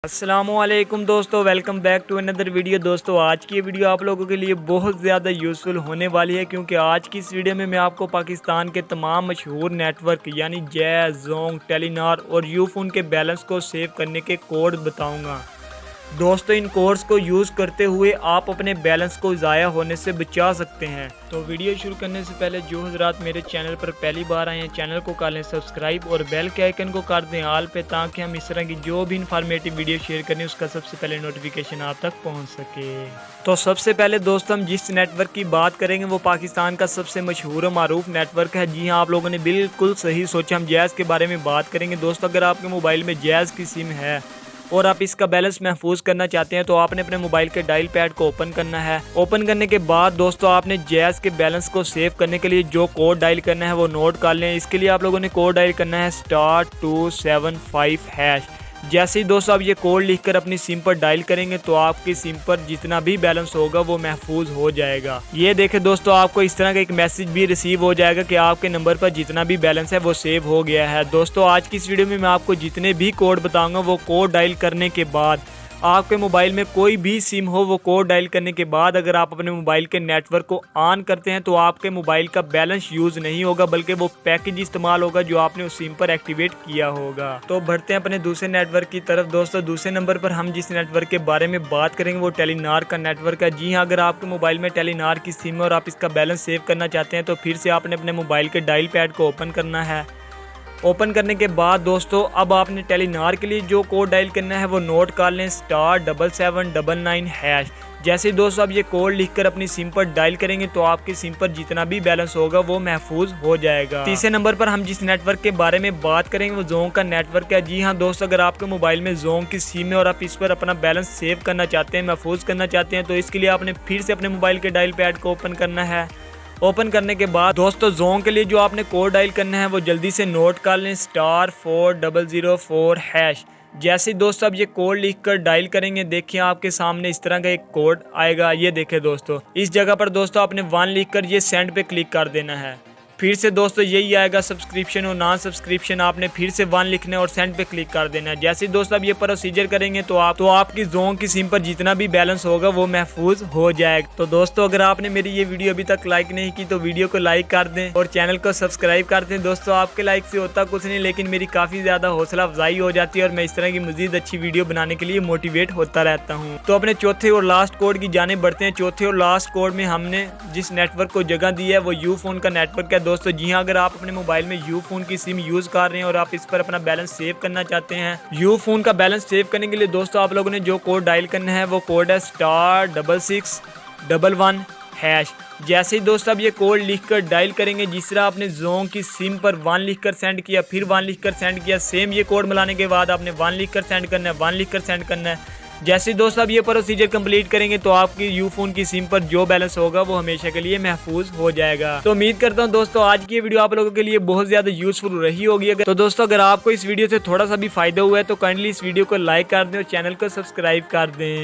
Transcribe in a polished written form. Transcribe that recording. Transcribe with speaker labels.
Speaker 1: अस्सलामुअलैकुम दोस्तों, welcome back to another video. दोस्तों आज की वीडियो आप लोगों के लिए बहुत ज़्यादा यूज़फुल होने वाली है, क्योंकि आज की इस वीडियो में मैं आपको पाकिस्तान के तमाम मशहूर नेटवर्क यानी जैज़, जोंग, टेलीनॉर और यूफोन के बैलेंस को सेव करने के कोड बताऊंगा। दोस्तों इन कोड्स को यूज़ करते हुए आप अपने बैलेंस को ज़ाया होने से बचा सकते हैं। तो वीडियो शुरू करने से पहले जो हज़रात मेरे चैनल पर पहली बार आए हैं, चैनल को कर लें सब्सक्राइब और बेल के आइकन को कर दें ऑल पे, ताकि हम इस तरह की जो भी इंफॉर्मेटिव वीडियो शेयर करें उसका सबसे पहले नोटिफिकेशन आप तक पहुंच सके। तो सबसे पहले दोस्तों हम जिस नेटवर्क की बात करेंगे वो पाकिस्तान का सबसे मशहूर और मारूफ नेटवर्क है। जी हाँ, आप लोगों ने बिल्कुल सही सोचा, हम जैज़ के बारे में बात करेंगे। दोस्तों अगर आपके मोबाइल में जैज़ की सिम है और आप इसका बैलेंस महफूज करना चाहते हैं तो आपने अपने मोबाइल के डायल पैड को ओपन करना है। ओपन करने के बाद दोस्तों आपने जैज़ के बैलेंस को सेव करने के लिए जो कोड डायल करना है वो नोट कर लें। इसके लिए आप लोगों ने कोड डायल करना है *275#। जैसे ही दोस्तों आप ये कोड लिखकर अपनी सिम पर डायल करेंगे तो आपकी सिम पर जितना भी बैलेंस होगा वो महफूज हो जाएगा। ये देखें दोस्तों, आपको इस तरह का एक मैसेज भी रिसीव हो जाएगा कि आपके नंबर पर जितना भी बैलेंस है वो सेव हो गया है। दोस्तों आज की इस वीडियो में मैं आपको जितने भी कोड बताऊंगा वो कोड डायल करने के बाद आपके मोबाइल में कोई भी सिम हो, वो कोड डायल करने के बाद अगर आप अपने मोबाइल के नेटवर्क को ऑन करते हैं तो आपके मोबाइल का बैलेंस यूज नहीं होगा, बल्कि वो पैकेज इस्तेमाल होगा जो आपने उस सिम पर एक्टिवेट किया होगा। तो बढ़ते हैं अपने दूसरे नेटवर्क की तरफ। दोस्तों दूसरे नंबर पर हम जिस नेटवर्क के बारे में बात करेंगे वो टेलीनॉर का नेटवर्क है। जी हाँ, अगर आपके मोबाइल में टेलीनॉर की सिम है और आप इसका बैलेंस सेव करना चाहते हैं तो फिर से आपने अपने मोबाइल के डायल पैड को ओपन करना है। ओपन करने के बाद दोस्तों अब आपने टेलीनॉर के लिए जो कोड डायल करना है वो नोट कर लें, *7799#। जैसे ही दोस्तों आप ये कोड लिखकर अपनी सिम पर डायल करेंगे तो आपकी सिम पर जितना भी बैलेंस होगा वो महफूज हो जाएगा। तीसरे नंबर पर हम जिस नेटवर्क के बारे में बात करेंगे वो जोंग का नेटवर्क है। जी हाँ दोस्तों, अगर आपके मोबाइल में जोंग की सिम है और आप इस पर अपना बैलेंस सेव करना चाहते हैं, महफूज करना चाहते हैं, तो इसके लिए आपने फिर से अपने मोबाइल के डायल पैड को ओपन करना है। ओपन करने के बाद दोस्तों जोंग के लिए जो आपने कोड डायल करना है वो जल्दी से नोट कर लें, *4004#। जैसे दोस्तों अब ये कोड लिखकर डायल करेंगे, देखिए आपके सामने इस तरह का एक कोड आएगा। ये देखें दोस्तों, इस जगह पर दोस्तों आपने 1 लिखकर ये सेंड पे क्लिक कर देना है। फिर से दोस्तों यही आएगा सब्सक्रिप्शन और नॉन सब्सक्रिप्शन, आपने फिर से 1 लिखना है और सेंड पे क्लिक कर देना है। जैसे दोस्तों अब ये प्रोसीजर करेंगे तो आपकी जोंग की सिम पर जितना भी बैलेंस होगा वो महफूज हो जाएगा। तो दोस्तों अगर आपने मेरी ये वीडियो अभी तक लाइक नहीं की तो वीडियो को लाइक कर दें और चैनल को सब्सक्राइब कर दें। दोस्तों आपके लाइक से होता कुछ नहीं, लेकिन मेरी काफ़ी ज़्यादा हौसला अफजाई हो जाती है और मैं इस तरह की मजीद अच्छी वीडियो बनाने के लिए मोटिवेट होता रहता हूँ। तो अपने चौथे और लास्ट कोड की जाने बढ़ते हैं। चौथे और लास्ट कोड में हमने जिस नेटवर्क को जगह दी है वो यूफोन का नेटवर्क है। दोस्तों जी हाँ, अगर आप अपने मोबाइल में यूफोन की सिम यूज कर रहे हैं और आप इस पर अपना बैलेंस सेव करना चाहते हैं, यूफोन का बैलेंस सेव करने के लिए दोस्तों आप लोगों ने जो कोड डायल करना है वो कोड है *6611#। जैसे ही दोस्तों अब ये कोड लिखकर डायल करेंगे, जिस तरह आपने जोंग की सिम पर 1 लिखकर सेंड किया, फिर 1 लिखकर सेंड किया, सेम ये कोड मिलाने के बाद आपने 1 लिखकर सेंड करना है, 1 लिखकर सेंड करना है। जैसे दोस्तों अब ये प्रोसीजर कंप्लीट करेंगे तो आपकी यूफोन की सिम पर जो बैलेंस होगा वो हमेशा के लिए महफूज हो जाएगा। तो उम्मीद करता हूँ दोस्तों आज की ये वीडियो आप लोगों के लिए बहुत ज्यादा यूजफुल रही होगी। तो दोस्तों अगर आपको इस वीडियो से थोड़ा सा भी फायदा हुआ है तो काइंडली इस वीडियो को लाइक कर दें और चैनल को सब्सक्राइब कर दें।